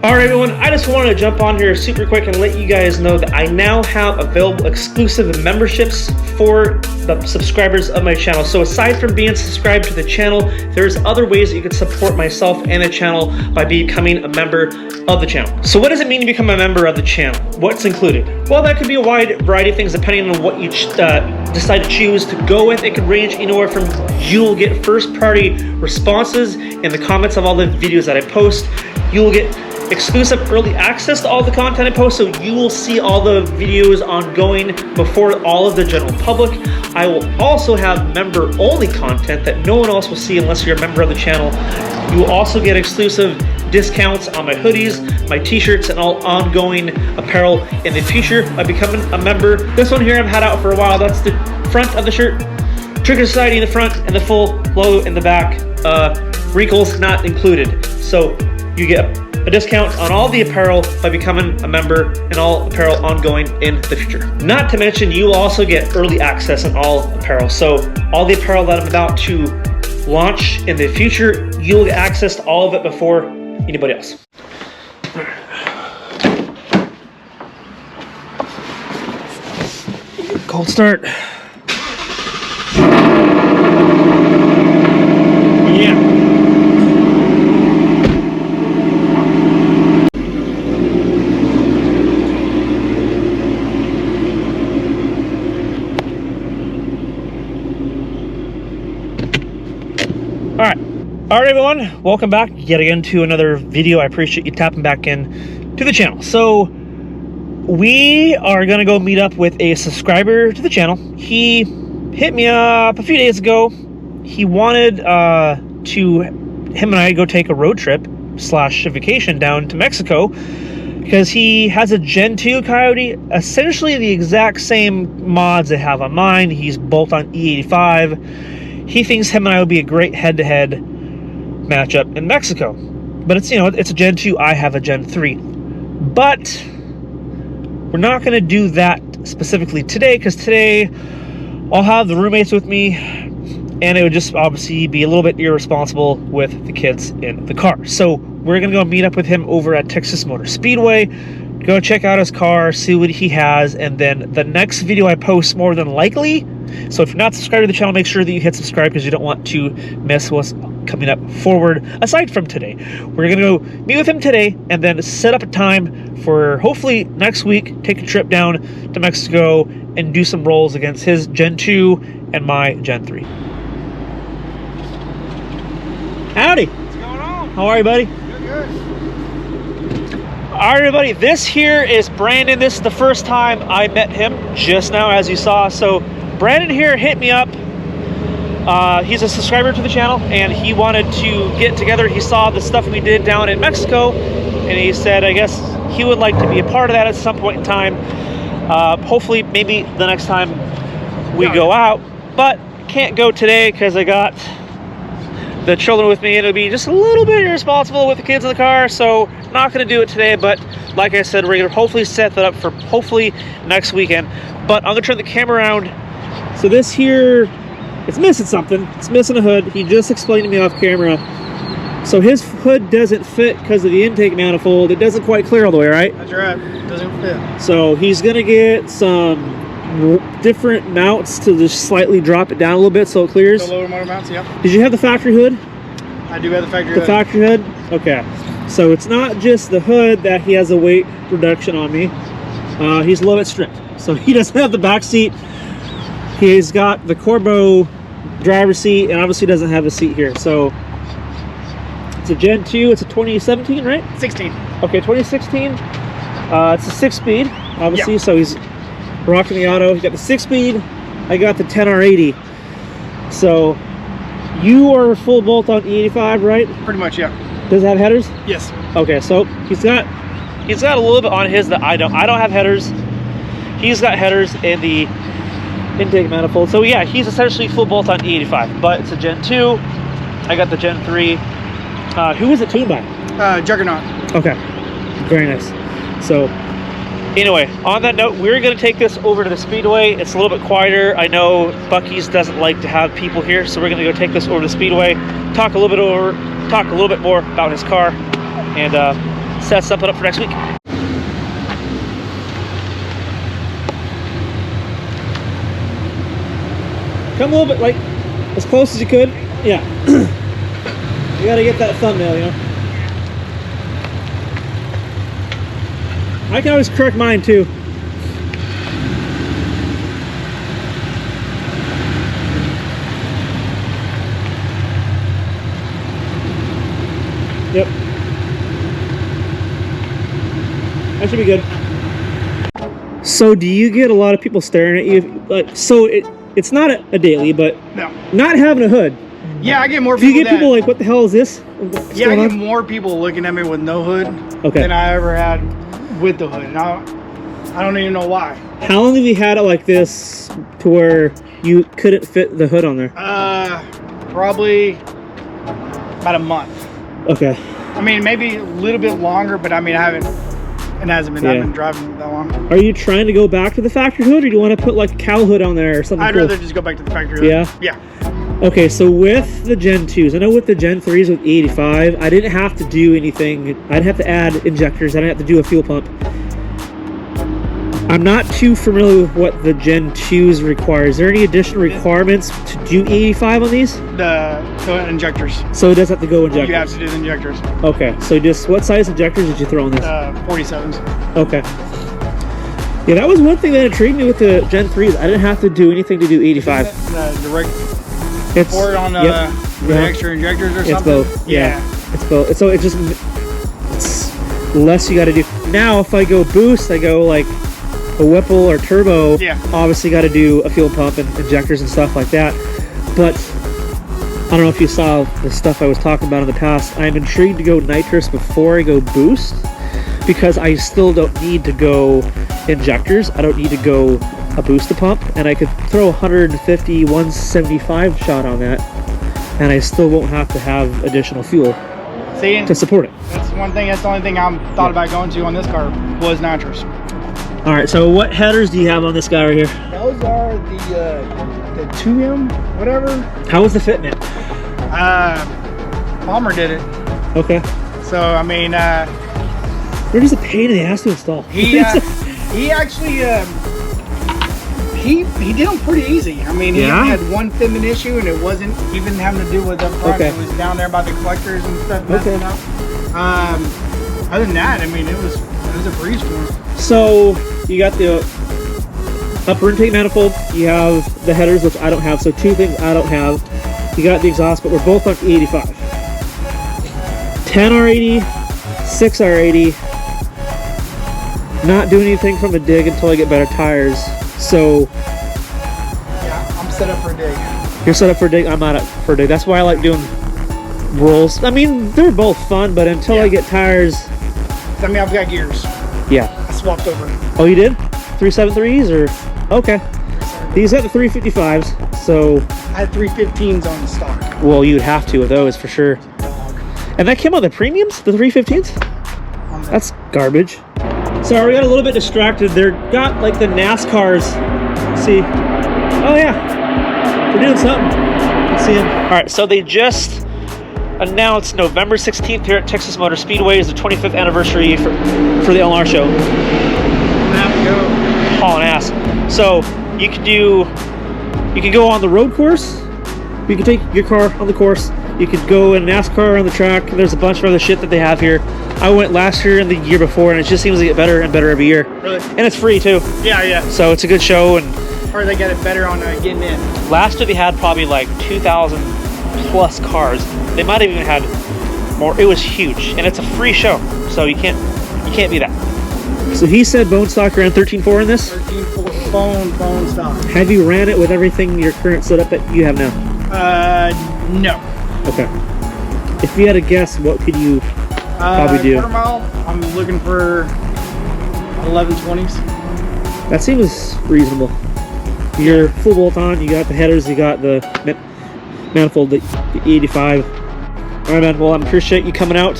Alright everyone, I just wanted to jump on here super quick and let you guys know that I now have available exclusive memberships for the subscribers of my channel. So aside from being subscribed to the channel, there's other ways that you can support myself and the channel by becoming a member of the channel. So what does it mean to become a member of the channel? What's included? Well, that could be a wide variety of things depending on what you decide to choose to go with. It could range anywhere from you'll get first party responses in the comments of all the videos that I post. You'll get exclusive early access to all the content I post, so you will see all the videos ongoing before all of the general public. I will also have member-only content that no one else will see unless you're a member of the channel. You will also get exclusive discounts on my hoodies, my t-shirts, and all ongoing apparel in the future by becoming a member. This one here I've had out for a while. That's the front of the shirt. Trigger Society in the front and the full logo in the back. Wrinkles not included. So you get a discount on all the apparel by becoming a member, and all apparel ongoing in the future. Not to mention, you will also get early access on all apparel. So all the apparel that I'm about to launch in the future, you'll get access to all of it before anybody else. Cold start. Yeah. Alright everyone, welcome back yet again to another video. I appreciate you tapping back in to the channel. So we are gonna go meet up with a subscriber to the channel. He hit me up a few days ago. He wanted him and I go take a road trip / vacation down to Mexico because he has a Gen 2 Coyote, essentially the exact same mods I have on mine. He's bolt on E85. He thinks him and I would be a great head-to-head matchup in Mexico, but it's, you know, it's a Gen 2, I have a Gen 3, but we're not going to do that specifically today, because today I'll have the roommates with me and it would just obviously be a little bit irresponsible with the kids in the car. So we're going to go meet up with him over at Texas Motor Speedway, go check out his car, see what he has, and then the next video I post, more than likely, so if you're not subscribed to the channel, make sure that you hit subscribe because you don't want to miss what's coming up forward aside from today. We're gonna go meet with him today and then set up a time for hopefully next week, take a trip down to Mexico and do some rolls against his Gen 2 and my Gen 3. Howdy. What's going on? How are you, buddy? Good. All right, everybody, this here is Brandon. This is the first time I met him just now, as you saw. So Brandon here hit me up. He's a subscriber to the channel and he wanted to get together. He saw the stuff we did down in Mexico and he said, I guess he would like to be a part of that at some point in time. Hopefully, maybe the next time we go out, but can't go today because I got the children with me and it'll be just a little bit irresponsible with the kids in the car, so not going to do it today. But like I said, we're going to hopefully set that up for hopefully next weekend. But I'm going to turn the camera around. So this here, it's missing something. It's missing a hood. He just explained to me off camera. So his hood doesn't fit because of the intake manifold. It doesn't quite clear all the way, right? That's right. It doesn't fit. So he's going to get some different mounts to just slightly drop it down a little bit so it clears. The lower motor mounts, yeah. Did you have the factory hood? I do have the factory hood. The factory hood? Okay. So it's not just the hood that he has a weight reduction on me. He's a little bit strict. So he doesn't have the back seat. He's got the Corbo driver's seat and obviously doesn't have a seat here. So it's a Gen 2. It's a 2017, right? 16. Okay, 2016. It's a 6-speed, obviously. Yeah. So he's rocking the auto. He got the 6-speed. I got the 10R80. So you are full bolt on E85, right? Pretty much, yeah. Does it have headers? Yes. Okay, so he's got a little bit on his that I don't have headers. He's got headers in the intake manifold. So yeah, he's essentially full bolt on E85, but it's a Gen 2. I got the Gen 3. Who was it tuned by? Juggernaut. Okay, very nice. So anyway, on that note, we're going to take this over to the Speedway. It's a little bit quieter. I know Buc-ee's doesn't like to have people here, so we're going to go take this over to the Speedway, talk a little bit more about his car, and set something up for next week. Come a little bit, like, as close as you could. Yeah. You gotta get that thumbnail, you know. I can always correct mine too. Yep. That should be good. So do you get a lot of people staring at you? Like, so it's not a daily, but No. not having a hood. Yeah, I get more Do people. you get people like, what the hell is this? What's Yeah, I going get on? more people looking at me with no hood Okay. than I ever had with the hood. And I don't even know why. How long have you had it like this to where you couldn't fit the hood on there? Probably about a month. Okay. I mean, maybe a little bit longer, but I mean, I've been driving that long. Are you trying to go back to the factory hood, or do you want to put like a cow hood on there or something? I'd cool? rather just go back to the factory hood. Yeah? Yeah. Okay, so with the Gen 2s, I know with the Gen 3s with E85, I didn't have to do anything. I didn't have to add injectors. I didn't have to do a fuel pump. I'm not too familiar with what the Gen 2s require. Is there any additional requirements to do E85 on these? The injectors. So it does have to go injectors? You have to do the injectors. Okay, so just what size injectors did you throw on this? 47s. Okay. Yeah, that was one thing that intrigued me with the Gen 3s. I didn't have to do anything to do 85. Direct It's port on yep, the extra injectors or it's something? both. Yeah. It's both. So it's less you got to do. Now, if I go boost, I go like a Whipple or turbo. Yeah. Obviously, got to do a fuel pump and injectors and stuff like that. But I don't know if you saw the stuff I was talking about in the past. I'm intrigued to go nitrous before I go boost, because I still don't need to go injectors. I don't need to go a booster pump, and I could throw 150, 175 shot on that, and I still won't have to have additional fuel to support it. That's one thing. That's the only thing I'm thought about going to on this car was nitrous. All right, so what headers do you have on this guy right here? Those are the 2M, whatever. How was the fitment? Palmer did it. Okay. So I mean, Where does a pain in the ass to install? he actually he did them pretty easy. I mean, he Yeah? only had one fitment issue, and it wasn't even having to do with up front. Okay. It was down there by the collectors and stuff. Okay. Up. Other than that, I mean, it was a breeze for him. So you got the upper intake manifold, you have the headers, which I don't have, so two things I don't have. You got the exhaust, but we're both on E85. 10R80, 6R80. Not doing anything from a dig until I get better tires. So Yeah, I'm set up for a dig. you're set up for a dig, I'm not up for a dig. That's why I like doing rolls. I mean, they're both fun, but until I get tires. I mean, I've got gears. Yeah. I swapped over. Oh, you did? 373s or? Okay. These got the 355s, so. I had 315s on stock. Well, you'd have to with those for sure. And that came on the premiums, the 315s? That's garbage. Sorry, we got a little bit distracted. They're got like the NASCARs. See? Oh yeah, they're doing something. Let's see them. All right, so they just announced November 16th here at Texas Motor Speedway is the 25th anniversary for the LR show. Hauling ass. So you can go on the road course. You can take your car on the course. You could go in NASCAR on the track. There's a bunch of other shit that they have here. I went last year and the year before, and it just seems to get better and better every year. Really? And it's free too. Yeah, yeah. So it's a good show. And Or they got it better on getting in. last year they had probably like 2,000 plus cars. They might have even had more. It was huge, and it's a free show, so you can't beat that. So he said bone stock ran 13.4 in this. 13.4 bone stock. Have you ran it with everything your current setup that you have now? No. Okay. If you had a guess, what could you probably do? Quarter mile, I'm looking for 1120s. That seems reasonable. You're full bolt on, you got the headers, you got the manifold, the E85. All right, man, well, I appreciate you coming out.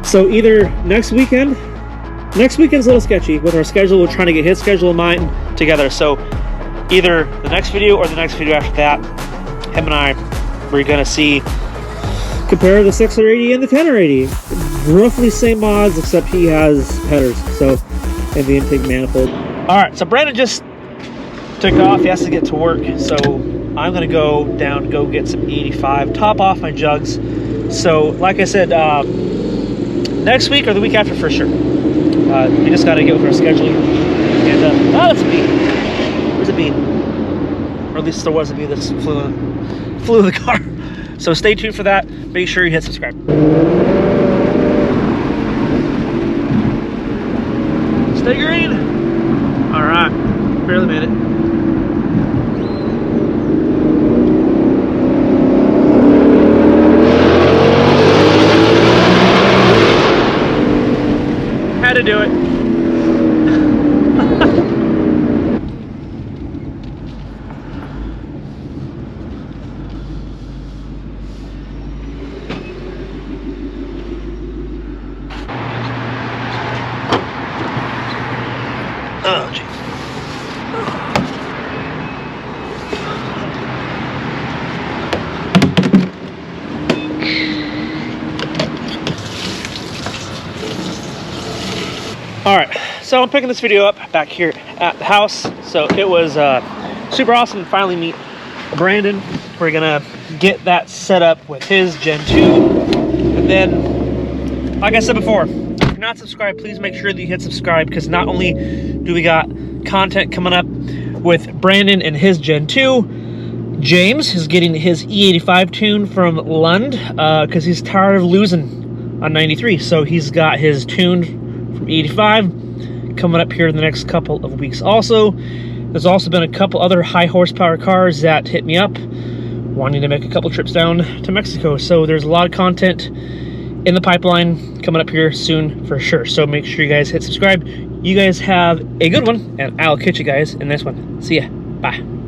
So either next weekend's a little sketchy with our schedule. We're trying to get his schedule and mine together. So either the next video or the next video after that, him and I, we're gonna compare the 6R80 and the 10R80. roughly same mods, except he has headers, so, and the intake manifold. All right, so Brandon just took off. He has to get to work, so I'm gonna go down, go get some E85, top off my jugs. So, like I said, next week or the week after for sure. We just gotta get with our scheduling. And oh, that's a bee. There's a bee, or at least there was a bee that just flew in the car. So stay tuned for that. Make sure you hit subscribe. Stay green. All right, barely made it. Had to do it. Oh, gee. All right, so I'm picking this video up back here at the house. So it was super awesome to finally meet Brandon. We're gonna get that set up with his Gen 2. And then, like I said before, if you're not subscribed, please make sure that you hit subscribe, because not only do we got content coming up with Brandon and his Gen 2, James is getting his E85 tune from Lund, because he's tired of losing on 93. So he's got his tune from 85 coming up here in the next couple of weeks. Also, there's also been a couple other high horsepower cars that hit me up wanting to make a couple trips down to Mexico. So there's a lot of content in the pipeline coming up here soon for sure. So make sure you guys hit subscribe. You guys have a good one, and I'll catch you guys in the next one. See ya. Bye.